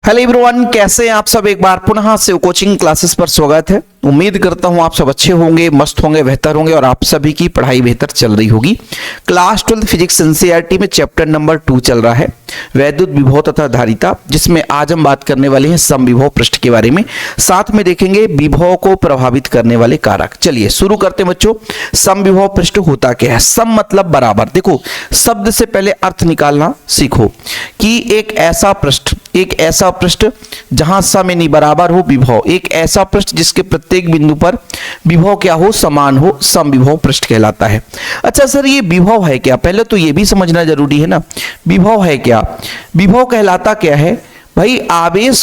Hello everyone, कैसे हैं आप सब। एक बार पुनः से कोचिंग क्लासेस पर स्वागत है। उम्मीद करता हूं आप सब अच्छे होंगे, मस्त होंगे, बेहतर होंगे और आप सभी की पढ़ाई बेहतर चल रही होगी। क्लास 12 फिजिक्स एनसीईआरटी में चैप्टर नंबर 2 चल रहा है, वैद्युत विभव तथा धारिता, जिसमें आज हम बात करने वाले हैं समविभव पृष्ठ के बारे में। साथ में देखेंगे विभव को प्रभावित करने वाले कारक। चलिए शुरू करते हैं बच्चों। समविभव पृष्ठ होता क्या है? सम मतलब बराबर। देखो, शब्द से पहले अर्थ निकालना सीखो कि एक ऐसा पृष्ठ जहां सम यानी बराबर हो विभव, एक ऐसा पृष्ठ जिसके प्रत्येक बिंदु पर विभव क्या हो, समान हो, समविभव पृष्ठ कहलाता है। अच्छा सर, ये विभव है क्या? पहले तो ये भी समझना जरूरी है ना, विभव है क्या। विभव कहलाता क्या है भाई? आवेश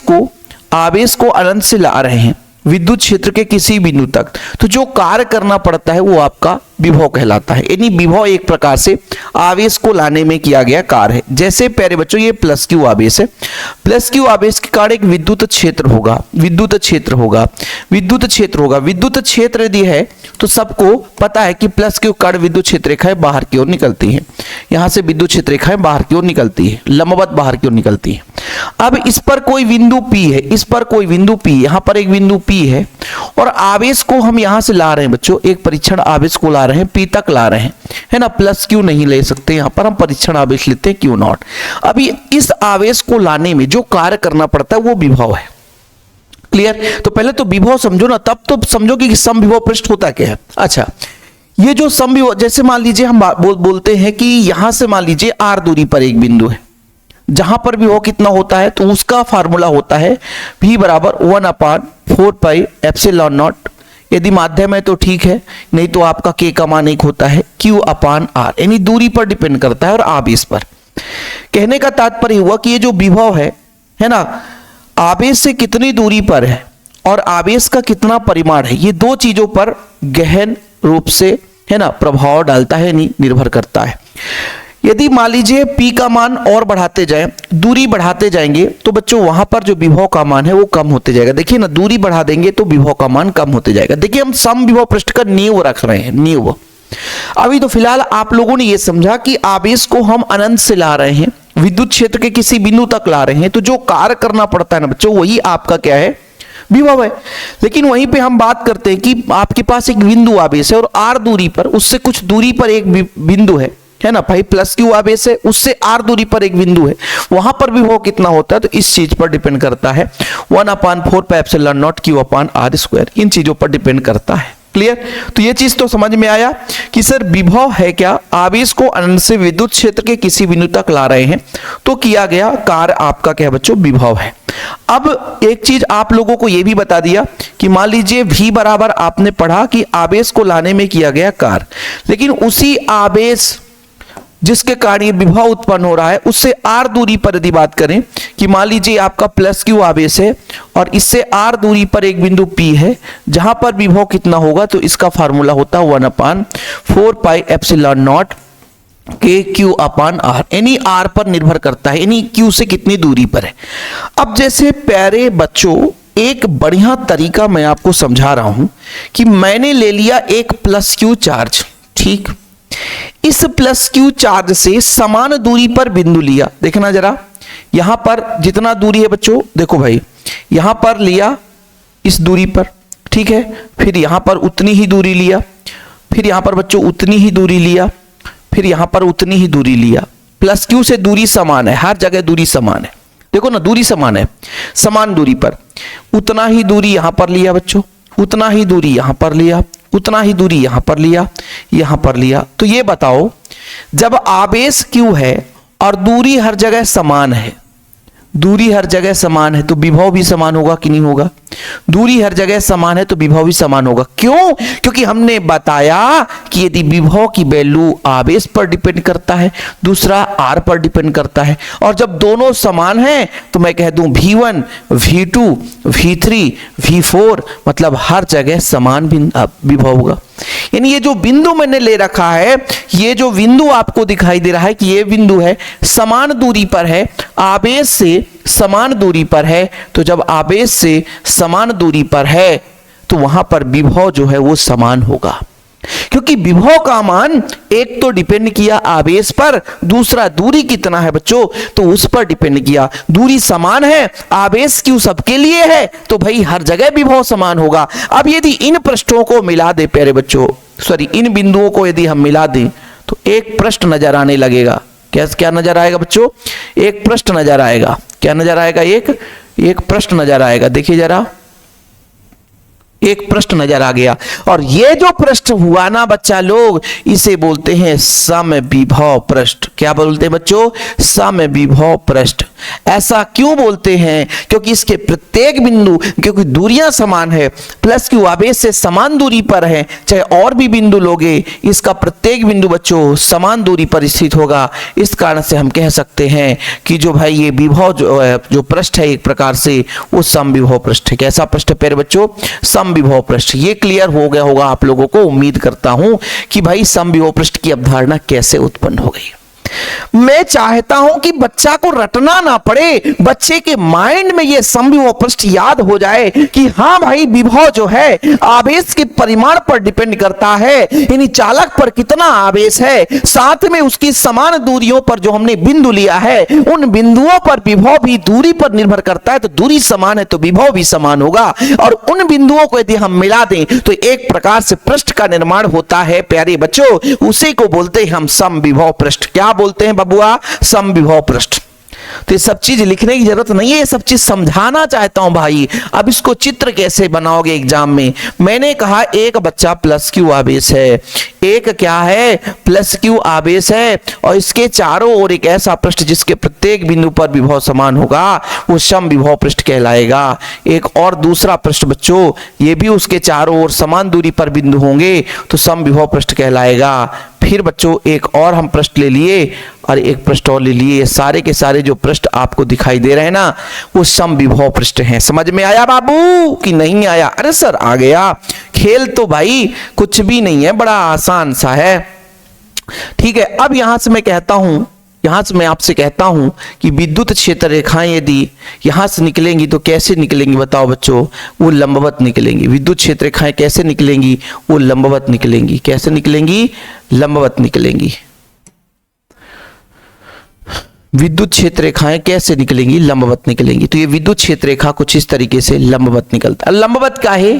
को अनंत से ला रहे हैं विद्युत क्षेत्र के किसी बिंदु तक, तो जो कार्य करना पड़ता है वो आपका विभव कहलाता है। यानी विभव एक प्रकार से आवेश को लाने में किया गया कार्य है। जैसे प्यारे बच्चों, ये प्लस क्यू आवेश है। प्लस क्यू आवेश के कारण एक विद्युत क्षेत्र होगा। विद्युत क्षेत्र यदि है तो सबको पता है कि प्लस क्यू कारण विद्युत क्षेत्र रेखाएं बाहर की ओर निकलती है। यहां से विद्युत क्षेत्र रेखाएं बाहर की ओर निकलती है, लंबवत बाहर की ओर निकलती है। अब इस पर कोई बिंदु P है, यहां पर एक बिंदु P है और आवेश को हम यहां से ला रहे हैं बच्चों, एक परीक्षण आवेश को ला रहे हैं, P तक ला रहे हैं, है ना। प्लस क्यू नहीं ले सकते, यहां पर हम परीक्षण आवेश लेते हैं क्यू नॉट। अभी इस आवेश को लाने में जो कार्य करना पड़ता है वो विभव है। क्लियर? तो पहले तो विभव समझो ना, तब तो समझोगे कि समविभव पृष्ठ होता क्या है। अच्छा, ये जो समविभव, जैसे मान लीजिए हम बोलते हैं कि यहां से मान लीजिए r दूरी पर एक बिंदु है, जहां पर विभव कितना होता है तो उसका फार्मूला होता है v बराबर 1/4 पाई एप्सिलॉन नॉट। यदि माध्यम है तो ठीक है, नहीं तो आपका k का मान एक होता है q/r, यानी दूरी पर डिपेंड करता है और आवेश पर। कहने का तात्पर्य हुआ कि ये जो विभव है ना, आवेश से कितनी दूरी पर है और आवेश का कितना परिमाण है, ये दो चीजों पर गहन रूप से, है ना, प्रभाव डालता है, नहीं निर्भर करता है। यदि मान लीजिए P का मान और बढ़ाते जाएं, दूरी बढ़ाते जाएंगे तो बच्चों वहां पर जो विभव का मान है वो कम होते जाएगा। देखिए ना, दूरी बढ़ा देंगे तो विभव का मान कम होते जाएगा। देखिए, हम समविभव पृष्ठ का नींव रख रहे हैं, नींव। अभी तो फिलहाल आप लोगों ने ये समझा कि आवेश को हम अनंत से ला रहे हैं, विद्युत क्षेत्र के किसी बिंदु तक ला रहे हैं, तो जो कार्य करना पड़ता है ना बच्चों, वही आपका क्या है, विभव है। लेकिन वहीं पे हम बात करते हैं कि आपके पास एक बिंदु आवेश है और r दूरी पर, उससे कुछ दूरी पर एक बिंदु है ना भाई, प्लस क्यू आवेश है, उससे r दूरी पर एक बिंदु है, वहां पर विभव कितना होता है तो इस चीज पर डिपेंड करता है 1/4 पाई एप्सिलॉन नॉट q/r², इन चीजों पर डिपेंड करता है। क्लियर? तो ये चीज तो समझ में आया कि सर विभव है क्या? आवेश को अनंत से विद्युत क्षेत्र के किसी बिंदु तक ला रहे हैं तो किया गया कार्य आपका क्या बच्चों, विभव है। अब एक चीज आप लोगों को यह भी बता दिया कि मान लीजिए V बराबर आपने पढ़ा कि आवेश को लाने में किया गया कार्य, लेकिन उसी आवेश जिसके कारण ये विभव उत्पन्न हो रहा है उससे r दूरी पर यदि बात करें कि मान लीजिए आपका प्लस क्यू आवेश है और इससे r दूरी पर एक बिंदु P है, जहां पर विभव कितना होगा तो इसका फार्मूला होता है 1/4 पाई एप्सिलॉन नॉट k/r, यानी r पर निर्भर करता है, यानी q से कितनी दूरी पर है। अब जैसे प्यारे बच्चों, एक बढ़िया तरीका मैं आपको समझा रहा हूं कि मैंने ले लिया एक प्लस क्यू चार्ज, ठीक, इस प्लस क्यू चार्ज से समान दूरी पर बिंदु लिया। देखना जरा, यहां पर जितना दूरी है बच्चों, देखो भाई, यहां पर लिया इस दूरी पर, ठीक है, फिर यहां पर उतनी ही दूरी लिया, फिर यहां पर बच्चों उतनी ही दूरी लिया, फिर यहां पर उतनी ही दूरी लिया। प्लस क्यू से दूरी समान है, हर जगह दूरी समान है। देखो ना, दूरी समान है, समान दूरी पर उतना ही दूरी यहां पर लिया बच्चों, उतना ही दूरी यहां पर लिया, उतना ही दूरी यहां पर लिया, यहां पर लिया। तो ये बताओ, जब आवेश क्यू है और दूरी हर जगह समान है, दूरी हर जगह समान है तो विभव भी समान होगा कि नहीं होगा? दूरी हर जगह समान है तो विभव भी समान होगा। क्यों? क्योंकि हमने बताया कि यदि विभव की वैल्यू आवेश पर डिपेंड करता है, दूसरा r पर डिपेंड करता है, और जब दोनों समान हैं तो मैं कह दूं v1 v2 v3 v4, मतलब हर जगह समान विभव होगा। यानी ये जो बिंदु मैंने ले रखा है, ये जो बिंदु आपको दिखाई दे रहा है कि ये बिंदु है, समान दूरी पर है, आवेश से समान दूरी पर है, तो जब आवेश से समान दूरी पर है तो वहां पर विभव जो है वो समान होगा। क्योंकि विभव का मान एक तो डिपेंड किया आवेश पर, दूसरा दूरी कितना है बच्चों तो उस पर डिपेंड किया। दूरी समान है, आवेश क्यों सबके लिए है, तो भाई हर जगह विभव समान होगा। अब यदि इन पृष्ठों को मिला दे प्यारे बच्चों, सॉरी इन बिंदुओं को यदि हम मिला दें तो एक पृष्ठ नजर आने लगेगा। क्या नजर आएगा बच्चों, एक पृष्ठ नजर आएगा। क्या नजर आएगा, एक पृष्ठ नजर आएगा। देखिए जरा, एक पृष्ठ नजर आ गया। और ये जो पृष्ठ हुआ ना बच्चा लोग, इसे बोलते हैं समविभव पृष्ठ। क्या बोलते हैं बच्चों, समविभव पृष्ठ। ऐसा क्यों बोलते हैं, क्योंकि इसके प्रत्येक बिंदु, क्योंकि दूरियां समान है, प्लस क्यू आवेश से समान दूरी पर है, चाहे और भी बिंदु लोगे, इसका प्रत्येक बिंदु बच्चों समान दूरी पर स्थित होगा। इस कारण से हम कह सकते हैं कि जो भाई ये विभव जो पृष्ठ है एक प्रकार से वो समविभव पृष्ठ है। कैसा पृष्ठ है प्यारे बच्चों, समविभव पृष्ठ। ये क्लियर हो गया होगा आप लोगों को। उम्मीद करता हूं कि भाई समविभव पृष्ठ की अवधारणा कैसे उत्पन्न हो गई। मैं चाहता हूं कि बच्चा को रटना ना पड़े, बच्चे के माइंड में यह समविभव पृष्ठ याद हो जाए कि हाँ भाई विभव जो है आवेश के परिमाण पर डिपेंड करता है, यानी चालक पर कितना आवेश है, साथ में उसकी समान दूरियों पर जो हमने बिंदु लिया है उन बिंदुओं पर विभव भी दूरी पर निर्भर करता है। तो दूरी समान है तो विभव भी समान होगा। और उन बिंदुओं को यदि हम मिला दें तो एक प्रकार से पृष्ठ का निर्माण होता है प्यारे बच्चों, उसी को बोलते हैं हम समविभव पृष्ठ। क्या बोलते हैं बबुआ, समविभव पृष्ठ। तो ये सब चीज लिखने की जरूरत नहीं है, ये सब चीज समझाना चाहता हूं भाई। अब इसको चित्र कैसे बनाओगे एग्जाम में। मैंने कहा एक बच्चा प्लस क्यू आवेश है, एक क्या है प्लस क्यू आवेश है, और इसके चारों ओर एक ऐसा पृष्ठ जिसके प्रत्येक बिंदु पर विभव समान होगा, वो समविभव पृष्ठ कहलाएगा। एक और दूसरा पृष्ठ बच्चों, ये भी उसके चारों ओर समान दूरी पर बिंदु होंगे तो समविभव पृष्ठ कहलाएगा। फिर बच्चों एक और हम पृष्ठ ले लिए और एक पृष्ठ और ले लिए। सारे के सारे जो पृष्ठ आपको दिखाई दे रहे हैं ना वो समविभव पृष्ठ हैं। समझ में आया बाबू कि नहीं आया? अरे सर आ गया। खेल तो भाई कुछ भी नहीं है, बड़ा आसान सा है। ठीक है, अब यहां से मैं कहता हूं, यहां से मैं आपसे कहता हूं कि विद्युत क्षेत्र रेखाएं यदि यहां से निकलेंगी तो कैसे निकलेंगी बताओ बच्चों? वो लंबवत निकलेंगी। विद्युत क्षेत्र रेखाएं कैसे निकलेंगी? वो लंबवत निकलेंगी। कैसे निकलेंगी? लंबवत निकलेंगी। विद्युत क्षेत्र रेखाएं कैसे निकलेंगी? लंबवत निकलेंगी। तो ये विद्युत क्षेत्र रेखा कुछ इस तरीके से लंबवत निकलता है। लंबवत का है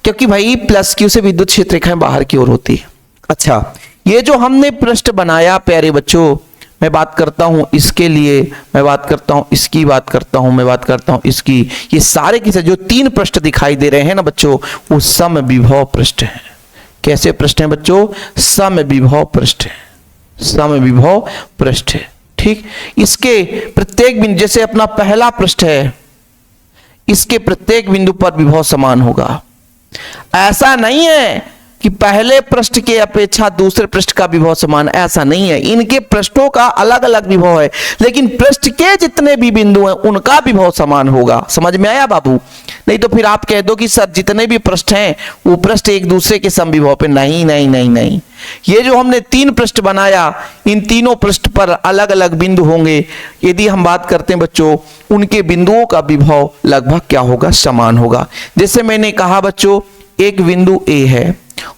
क्योंकि भाई प्लस क्यू से विद्युत क्षेत्र रेखाएं बाहर की ओर होती है। अच्छा, ये जो हमने पृष्ठ बनाया प्यारे बच्चों, मैं बात करता हूं इसके लिए, मैं बात करता हूं इसकी, बात करता हूं, मैं बात करता हूं इसकी, ये सारे की जो तीन पृष्ठ दिखाई दे रहे हैं ना बच्चों, वो समविभव पृष्ठ हैं। कैसे पृष्ठ हैं बच्चों? समविभव पृष्ठ है, समविभव पृष्ठ है। ठीक, इसके प्रत्येक बिंदु, जैसे अपना पहला पृष्ठ है, इसके प्रत्येक बिंदु पर विभव समान होगा। ऐसा नहीं है कि पहले पृष्ठ के अपेक्षा दूसरे पृष्ठ का विभव समान, ऐसा नहीं है। इनके पृष्ठों का अलग अलग विभव है, लेकिन पृष्ठ के जितने भी बिंदु हैं उनका विभव समान होगा। समझ में आया बाबू? नहीं तो फिर आप कह दो कि सर जितने भी पृष्ठ हैं वो पृष्ठ एक दूसरे के समविभव पे। नहीं नहीं नहीं नहीं, ये जो हमने तीन पृष्ठ बनाया, इन तीनों पृष्ठ पर अलग अलग बिंदु होंगे। यदि हम बात करते हैं बच्चों, उनके बिंदुओं का विभव लगभग क्या होगा? समान होगा। जैसे मैंने कहा बच्चों, एक बिंदु ए है,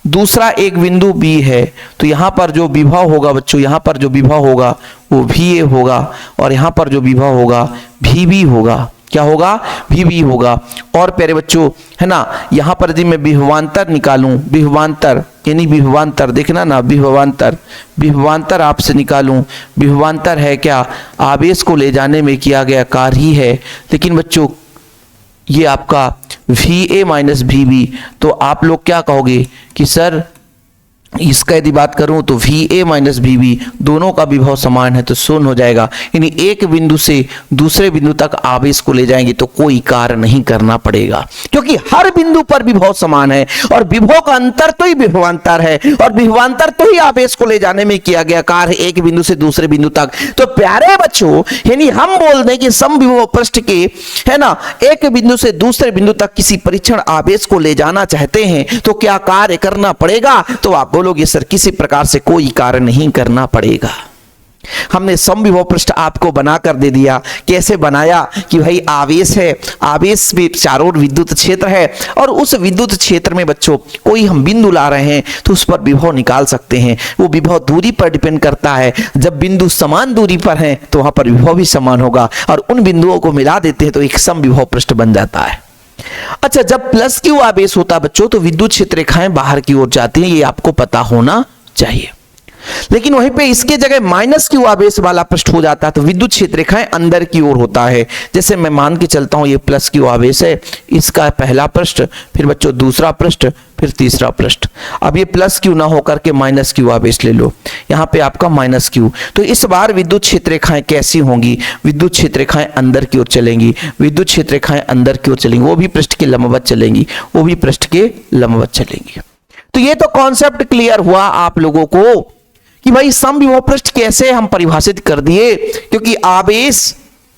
दूसरा एक बिंदु बी है, तो यहां पर जो विभव होगा बच्चों, यहां पर जो विभव होगा वो भी ए होगा, और यहां पर जो विभव होगा भी बी होगा। क्या होगा? भी बी होगा। और प्यारे बच्चों है ना, यहां पर यदि मैं विभवांतर निकालूं, विभवांतर यानी विभवांतर, देखना ना, विभवांतर, विभवांतर आपसे निकालूं, विभवांतर है क्या? आवेश को ले जाने में किया गया कार्य ही है। लेकिन बच्चों ये आपका VA माइनस VB, तो आप लोग क्या कहोगे कि सर इसका यदि बात करूं तो VA माइनस VB दोनों का विभव समान है, तो शून्य हो जाएगा। यानी एक बिंदु से दूसरे बिंदु तक आवेश को ले जाएंगे तो कोई कार्य नहीं करना पड़ेगा, क्योंकि हर बिंदु पर विभव समान है, और विभव का अंतर तो ही विभवांतर है, और विभवांतर तो ही आवेश को ले जाने में किया गया कार्य एक बिंदु से दूसरे बिंदु तक। तो प्यारे बच्चों, यानी हम बोल दें कि समविभव पृष्ठ के है ना, एक बिंदु से दूसरे बिंदु तक किसी परीक्षण आवेश को ले जाना चाहते हैं तो क्या कार्य करना पड़ेगा? तो आप बोलोगे सर किसी प्रकार से कोई कार्य नहीं करना पड़ेगा। हमने समविभव पृष्ठ आपको बनाकर दे दिया। कैसे बनाया कि भाई आवेश है, आवेश में चारों ओर विद्युत क्षेत्र है और उस विद्युत क्षेत्र में बच्चों कोई हम बिंदु ला रहे हैं तो उस पर विभव निकाल सकते हैं। वो विभव दूरी पर डिपेंड करता है। जब बिंदु समान दूरी पर हैं तो वहां पर विभव भी समान होगा और उन बिंदुओं को मिला देते हैं तो एक समविभव पृष्ठ बन जाता है। अच्छा, जब प्लस क्यू आवेश होता बच्चों तो विद्युत क्षेत्र रेखाएं बाहर की ओर जाती हैं, ये आपको पता होना चाहिए। लेकिन वहीं पे इसके जगह माइनस क्यू आवेश वाला पृष्ठ हो जाता है तो विद्युत क्षेत्र रेखाएं अंदर की ओर होता है। जैसे मैं मान के चलता हूं ये प्लस क्यू आवेश है, इसका पहला पृष्ठ, फिर बच्चों दूसरा पृष्ठ, फिर तीसरा पृष्ठ। अब ये प्लस क्यू ना होकर के माइनस क्यू आवेश ले लो, यहां पे आपका माइनस क्यू। तो इस बार विद्युत क्षेत्र रेखाएं कैसी होंगी? विद्युत क्षेत्र रेखाएं अंदर की ओर चलेंगी, विद्युत क्षेत्र रेखाएं अंदर की ओर चलेंगी, वो भी पृष्ठ के लंबवत चलेंगी, वो भी पृष्ठ के लंबवत चलेंगी। तो ये तो कॉन्सेप्ट क्लियर हुआ आप लोगों को कि भाई समविभव पृष्ठ कैसे हम परिभाषित कर दिए, क्योंकि आवेश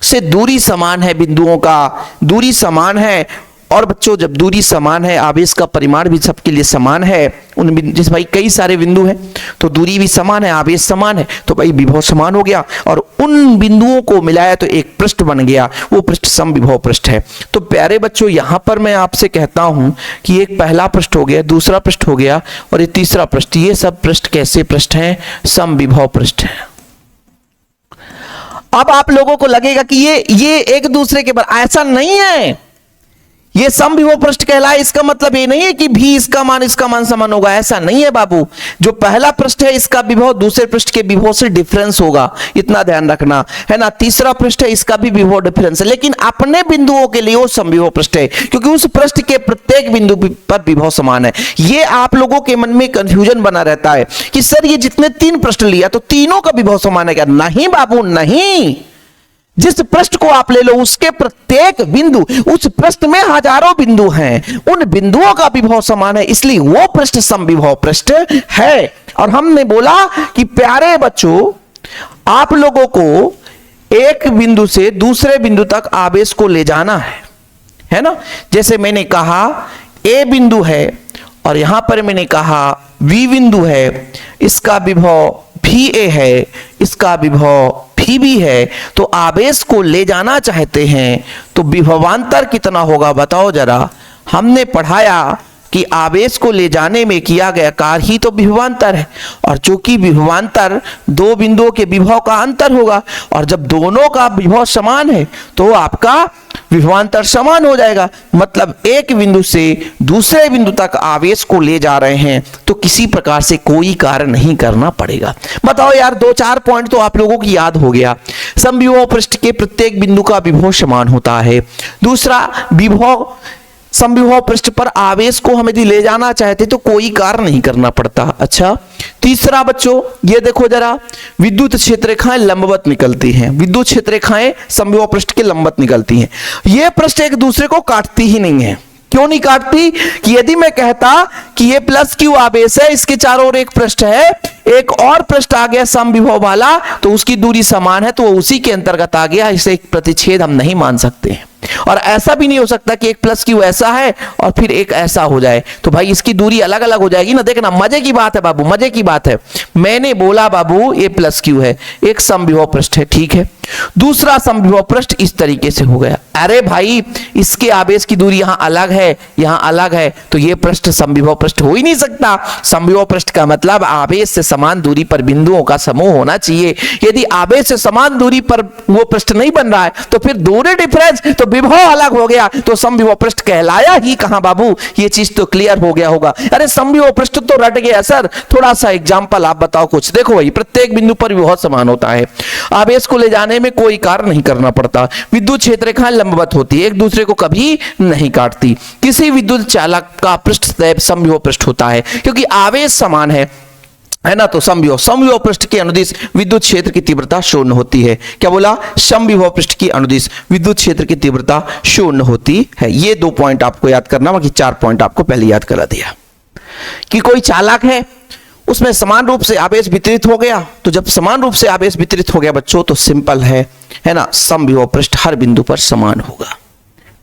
से दूरी समान है, बिंदुओं का दूरी समान है। और बच्चों जब दूरी समान है, आवेश का परिमाण भी सबके लिए समान है। उन जैसे भाई कई सारे बिंदु हैं तो दूरी भी समान है, आवेश समान है, तो भाई विभव समान हो गया और उन बिंदुओं को मिलाया तो एक पृष्ठ बन गया, वो पृष्ठ समविभव पृष्ठ है। तो प्यारे बच्चों यहां पर मैं आपसे कहता हूं कि एक पहला पृष्ठ हो गया, दूसरा पृष्ठ हो गया और ये तीसरा पृष्ठ, ये सब पृष्ठ कैसे पृष्ठ हैं? समविभव पृष्ठ हैं। अब आप लोगों को लगेगा कि ये एक दूसरे के बराबर, ऐसा नहीं है। ये समविभव पृष्ठ कहलाए इसका मतलब ये नहीं है कि भी इसका मान समान होगा, ऐसा नहीं है बाबू। जो पहला पृष्ठ है इसका विभव दूसरे पृष्ठ के विभव से डिफरेंस होगा, इतना ध्यान रखना है ना। तीसरा पृष्ठ है इसका भी विभव डिफरेंस है, लेकिन अपने बिंदुओं के लिए वो समविभव पृष्ठ है क्योंकि उस पृष्ठ के प्रत्येक बिंदु पर विभव समान है। ये आप लोगों के मन में कंफ्यूजन बना रहता है कि सर ये जितने 3 पृष्ठ लिया तो तीनों का विभव समान है क्या? नहीं बाबू नहीं। जिस पृष्ठ को आप ले लो उसके प्रत्येक बिंदु, उस पृष्ठ में हजारों बिंदु हैं, उन बिंदुओं का विभव समान है, इसलिए वो पृष्ठ समविभव पृष्ठ है। और हमने बोला कि प्यारे बच्चों आप लोगों को एक बिंदु से दूसरे बिंदु तक आवेश को ले जाना है ना। जैसे मैंने कहा ए बिंदु है और यहां पर मैंने कहा बी बिंदु है, इसका विभव भी ए है, इसका विभव भी है, तो आवेश को ले जाना चाहते हैं तो विभवांतर कितना होगा बताओ जरा। हमने पढ़ाया कि आवेश को ले जाने में किया गया कार्य ही तो विभवांतर है, और चूंकि विभवांतर दो बिंदुओं के विभव का अंतर होगा और जब दोनों का विभव समान है तो आपका विभवांतर समान हो जाएगा। मतलब एक बिंदु से दूसरे बिंदु तक आवेश को ले जा रहे हैं तो किसी प्रकार से कोई कार्य नहीं करना पड़ेगा। बताओ यार 2-4 पॉइंट तो आप लोगों की याद हो गया। समविभव पृष्ठ के प्रत्येक बिंदु का विभव समान होता है। दूसरा, विभव समविभव पृष्ठ पर आवेश को हम यदि ले जाना चाहते तो कोई कार्य नहीं करना पड़ता। अच्छा, तीसरा बच्चों ये देखो जरा, विद्युत क्षेत्र रेखाएं लंबवत निकलती हैं। विद्युत क्षेत्र रेखाएं समविभव पृष्ठ के लंबवत निकलती हैं। ये पृष्ठ एक दूसरे को काटती ही नहीं है। क्यों नहीं काटती? कि यदि मैं कहता कि ये प्लस क्यू आवेश है, इसके चारों ओर एक पृष्ठ है, एक और पृष्ठ आ गया समविभव वाला तो उसकी दूरी समान है तो वो उसी के अंतर्गत आ गया, इसे एक प्रतिच्छेद हम नहीं मान सकते हैं। और ऐसा भी नहीं हो सकता कि एक प्लस क्यू ऐसा है और फिर एक ऐसा हो जाए, तो भाई इसकी दूरी अलग अलग हो जाएगी ना। देखना मजे की बात है बाबू, मजे की बात है। मैंने बोला बाबू ये प्लस क्यू है, एक समविभव पृष्ठ है, ठीक है। दूसरा समविभव पृष्ठ इस तरीके से हो गया। अरे भाई इसके आवेश की दूरी यहां अलग है, यहां अलग है, तो ये पृष्ठ समविभव पृष्ठ हो ही नहीं सकता। समविभव पृष्ठ का मतलब आवेश से समान दूरी पर बिंदुओं का समूह होना चाहिए। यदि आवेश से समान दूरी पर वो पृष्ठ नहीं बन रहा है तो फिर दूरी डिफरेंस, तो विभव अलग हो गया, तो समविभव पृष्ठ कहलाया ही कहां बाबू। ये चीज तो क्लियर हो गया होगा। अरे समविभव पृष्ठ तो रट गया सर, थोड़ा सा एग्जांपल आप बताओ कुछ। देखो भाई प्रत्येक बिंदु पर विभव समान होता है, आवेश को ले जाने में कोई कार्य नहीं करना पड़ता, विद्युत क्षेत्र रेखाएं लंबवत होती है, एक दूसरे को कभी नहीं काटती। किसी विद्युत चालक का पृष्ठ सदैव समविभव पृष्ठ होता है क्योंकि आवेश समान है ना। तो समविभव पृष्ठ के अनुदिश विद्युत क्षेत्र की तीव्रता शून्य होती है। क्या बोला? समविभव पृष्ठ की अनुदिश विद्युत क्षेत्र की तीव्रता शून्य होती है। ये 2 पॉइंट आपको याद करना, बाकी 4 पॉइंट आपको पहले याद करा दिया। कि कोई चालक है, उसमें समान रूप से आवेश वितरित हो गया, तो जब समान रूप से आवेश वितरित हो गया बच्चों तो सिंपल है ना, समविभव पृष्ठ हर बिंदु पर समान होगा।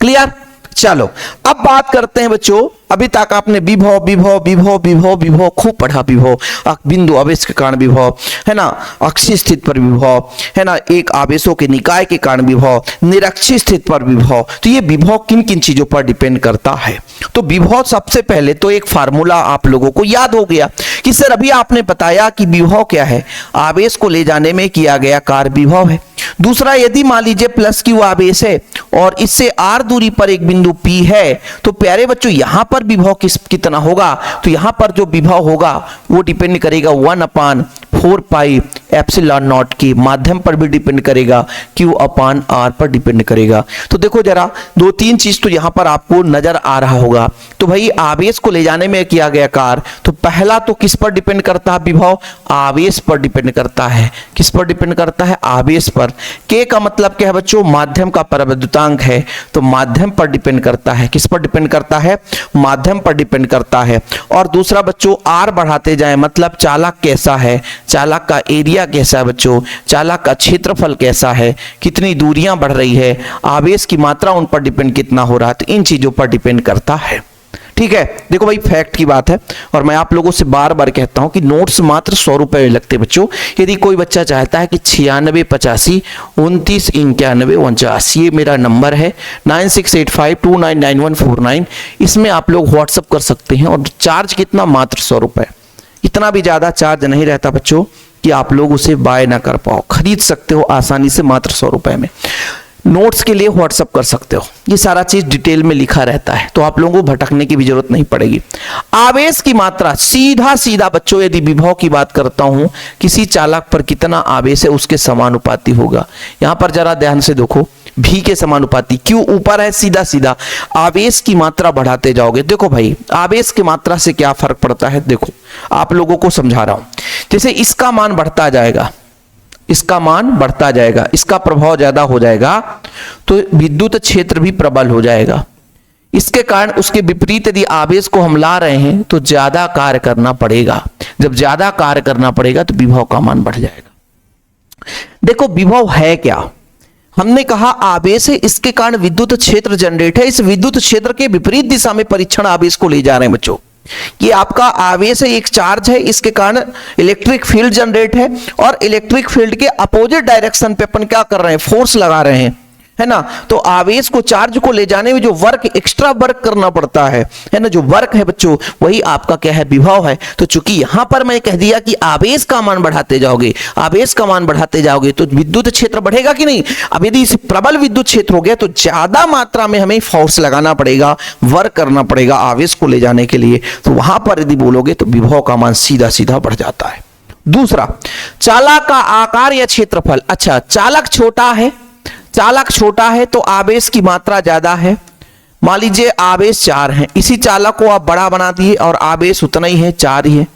क्लियर? चलो अब बात करते हैं बच्चों अभी तक आपने विभव विभव विभव विभव विभव खूब पढ़ा, विभव बिंदु आवेश के कारण विभव, है ना, अक्षीय स्थिति पर विभव, है ना, एक आवेशों के निकाय के कारण विभव, निरक्षीय स्थिति पर विभव। तो ये विभव किन किन चीजों पर डिपेंड करता है? तो विभव सबसे पहले तो एक फार्मूला आप लोगों को याद हो गया कि सर अभी आपने बताया कि विभव क्या है, आवेश को ले जाने में किया गया कार्य विभव है। दूसरा, यदि मान लीजिए प्लस क्यू आवेश है और इससे आर दूरी पर एक बिंदु पी है, तो प्यारे बच्चों यहां पर विभव कितना होगा? तो यहां पर जो विभव होगा वो डिपेंड करेगा 1/4 पाई एप्सिलॉन नॉट के माध्यम पर भी डिपेंड करेगा, Q/R पर डिपेंड करेगा। तो देखो जरा 2-3 चीज तो यहां पर आपको नजर आ रहा होगा। तो भाई आवेश को ले जाने में किया गया कार्य, तो पहला तो किस पर डिपेंड करता है विभव? आवेश पर डिपेंड करता है। किस पर डिपेंड करता है? आवेश पर। K का मतलब क्या है बच्चों? माध्यम का प्रविद्युतांक है, तो माध्यम पर डिपेंड करता है। किस पर डिपेंड करता है? माध्यम पर डिपेंड करता है। और दूसरा बच्चों R बढ़ाते जाए, मतलब चालक कैसा है, चालक का एरिया कैसा है बच्चों, चालक का क्षेत्रफल कैसा है, कितनी दूरियां बढ़ रही है, आवेश की मात्रा उन पर डिपेंड कितना हो रहा है, तो इन चीजों पर डिपेंड करता है। ठीक है, देखो भाई फैक्ट की बात है और मैं आप लोगों से बार बार कहता हूं कि नोट्स मात्र 100 रुपए में लगते बच्चों। यदि कोई बच्चा चाहता है कि 96 85 29 91 49, ये मेरा नंबर है 9685299149, इसमें आप लोग व्हाट्सअप कर सकते हैं। और चार्ज कितना? मात्र 100 रुपए। इतना भी ज्यादा चार्ज नहीं रहता बच्चों कि आप लोग उसे बाय ना कर पाओ, खरीद सकते हो आसानी से मात्र 100 रुपए में। नोट्स के लिए व्हाट्सअप कर सकते हो, ये सारा चीज डिटेल में लिखा रहता है, तो आप लोगों को भटकने की भी जरूरत नहीं पड़ेगी। आवेश की मात्रा सीधा सीधा बच्चों, यदि विभव की बात करता हूं, किसी चालक पर कितना आवेश है उसके समानुपाती होगा। यहां पर जरा ध्यान से देखो, भी के समानुपाती, क्यों ऊपर है सीधा सीधा, आवेश की मात्रा बढ़ाते जाओगे। देखो भाई आवेश की मात्रा से क्या फर्क पड़ता है, देखो आप लोगों को समझा रहा हूं। जैसे इसका मान बढ़ता जाएगा, इसका मान बढ़ता जाएगा, इसका प्रभाव ज्यादा हो जाएगा, तो विद्युत क्षेत्र भी प्रबल हो जाएगा। इसके कारण उसके विपरीत यदि आवेश को हम ला रहे हैं तो ज्यादा कार्य करना पड़ेगा। जब ज्यादा कार्य करना पड़ेगा तो विभव का मान बढ़ जाएगा। देखो विभव है क्या? हमने कहा आवेश है, इसके कारण विद्युत क्षेत्र जनरेट है। इस विद्युत क्षेत्र के विपरीत दिशा में परीक्षण आवेश को ले जा रहे हैं बच्चों। ये आपका आवेश है, एक चार्ज है, इसके कारण इलेक्ट्रिक फील्ड जनरेट है और इलेक्ट्रिक फील्ड के अपोजिट डायरेक्शन पे अपन क्या कर रहे हैं? फोर्स लगा रहे हैं, है ना। तो आवेश को, चार्ज को ले जाने में जो वर्क, एक्स्ट्रा वर्क करना पड़ता है ना, जो वर्क है बच्चों, वही आपका क्या है? विभव है। तो चूंकि यहां पर मैं कह दिया कि आवेश का मान बढ़ाते जाओगे, आवेश का मान बढ़ाते जाओगे तो विद्युत क्षेत्र बढ़ेगा कि नहीं? अब यदि इसे प्रबल विद्युत क्षेत्र हो गया तो ज्यादा मात्रा में हमें फोर्स लगाना पड़ेगा, वर्क करना पड़ेगा आवेश को ले जाने के लिए। तो वहां पर यदि बोलोगे तो विभव का मान सीधा सीधा बढ़ जाता है। दूसरा, चालक का आकार या क्षेत्रफल। अच्छा, चालक छोटा है, चालक छोटा है तो आवेश की मात्रा ज्यादा है। मान लीजिए आवेश 4 है, इसी चालक को आप बड़ा बना दिए और आवेश उतना ही है, 4 ही है।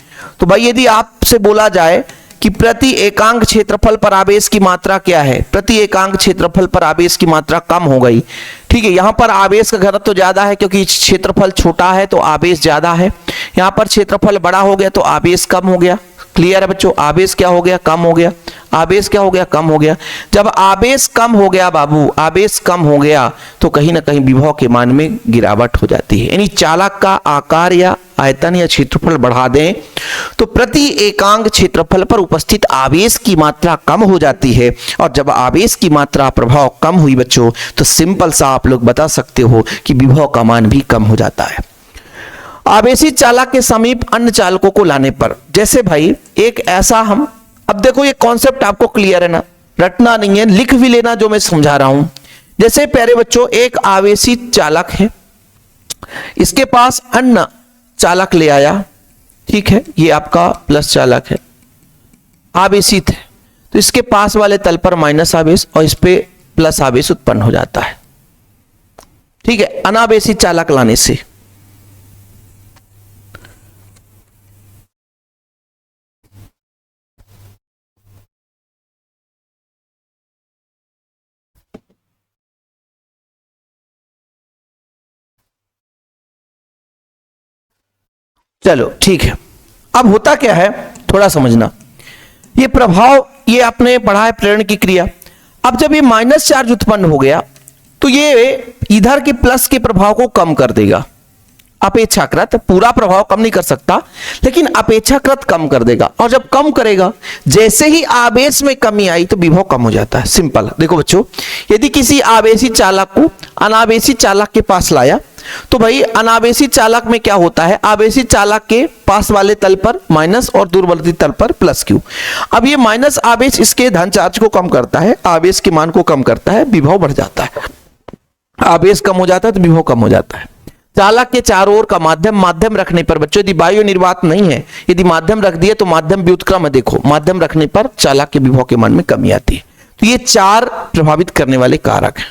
तो भाई यदि आपसे बोला जाए कि प्रति एकांक क्षेत्रफल पर आवेश की मात्रा क्या है, प्रति एकांक क्षेत्रफल पर आवेश की मात्रा कम हो गई। ठीक है, यहां पर आवेश का घनत्व तो ज्यादा है क्योंकि क्षेत्रफल छोटा है तो आवेश ज्यादा है। यहां पर क्षेत्रफल बड़ा हो गया तो आवेश कम हो गया। क्लियर है बच्चों? आवेश क्या हो गया? कम हो गया। आवेश क्या हो गया? कम हो गया। जब आवेश कम हो गया बाबू, आवेश कम हो गया तो कहीं ना कहीं विभव के मान में गिरावट हो जाती है। यानी चालक का आकार या आयतन या क्षेत्रफल बढ़ा दें तो प्रति एकांक क्षेत्रफल पर उपस्थित आवेश की मात्रा कम हो जाती है। और जब आवेश की मात्रा, प्रभाव कम हुई बच्चों, तो सिंपल सा आप लोग बता सकते हो कि विभव का मान भी कम हो जाता है। आवेशी चालक के समीप अन्य चालकों को लाने पर, जैसे भाई एक ऐसा हम, अब देखो ये कॉन्सेप्ट आपको क्लियर है ना, रटना नहीं है, लिख भी लेना जो मैं समझा रहा हूं। जैसे प्यारे बच्चों एक आवेशी चालक है, इसके पास अन्य चालक ले आया, ठीक है, ये आपका प्लस चालक है, आवेशित है, तो इसके पास वाले तल पर माइनस आवेश और इस पे प्लस आवेश उत्पन्न हो जाता है। ठीक है, अनावेशित चालक लाने से। चलो ठीक है, अब होता क्या है थोड़ा समझना। ये प्रभाव, ये आपने पढ़ा है प्रेरण की क्रिया। अब जब ये माइनस चार्ज उत्पन्न हो गया तो ये इधर के प्लस के प्रभाव को कम कर देगा। अपेक्षाकृत, पूरा प्रभाव कम नहीं कर सकता लेकिन अपेक्षाकृत कम कर देगा। और जब कम करेगा, जैसे ही आवेश में कमी आई तो विभव कम हो जाता है। सिंपल। देखो बच्चों, यदि किसी आवेशी चालक को अनावेशी चालक के पास लाया तो भाई अनावेशी चालक में क्या होता है, आवेशी चालक के पास वाले तल पर माइनस और दूरवर्ती तल पर प्लस क्यू। अब ये माइनस आवेश इसके धन चार्ज को कम करता है, आवेश के मान को कम करता है, विभव बढ़ जाता है। आवेश कम हो जाता है तो विभव कम हो जाता है। चालक के चारों ओर का माध्यम रखने पर बच्चों, यदि वायु निर्वात नहीं है, यदि माध्यम रख दिए तो माध्यम व्युत्क्रम है। देखो, माध्यम रखने पर चालक के विभव के मान में कमी आती है। तो ये 4 प्रभावित करने वाले कारक हैं।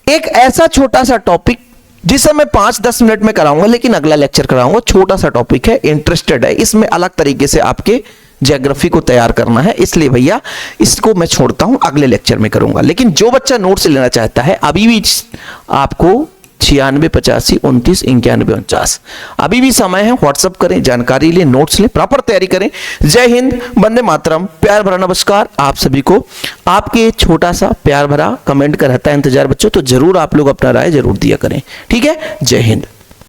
एक ऐसा छोटा सा टॉपिक जिसे मैं 5-10 मिनट में कराऊंगा, लेकिन अगला लेक्चर कराऊंगा, छोटा सा टॉपिक है, इंटरेस्टेड है इसमें अलग तरीके से आपके ज्योग्राफी को तैयार करना है, इसलिए भैया इसको मैं छोड़ता हूं, अगले लेक्चर में करूंगा। लेकिन जो बच्चा नोट्स लेना चाहता है, अभी भी आपको 96 85 29 91 49 अभी भी समय है। व्हाट्सअप करें, जानकारी लें, नोट्स लें, प्रॉपर तैयारी करें। जय हिंद, वंदे मातरम, प्यार भरा नमस्कार आप सभी को। आपके छोटा सा प्यार भरा कमेंट का रहता है इंतजार बच्चों, तो जरूर आप लोग अपना राय जरूर दिया करें। ठीक है, जय हिंद।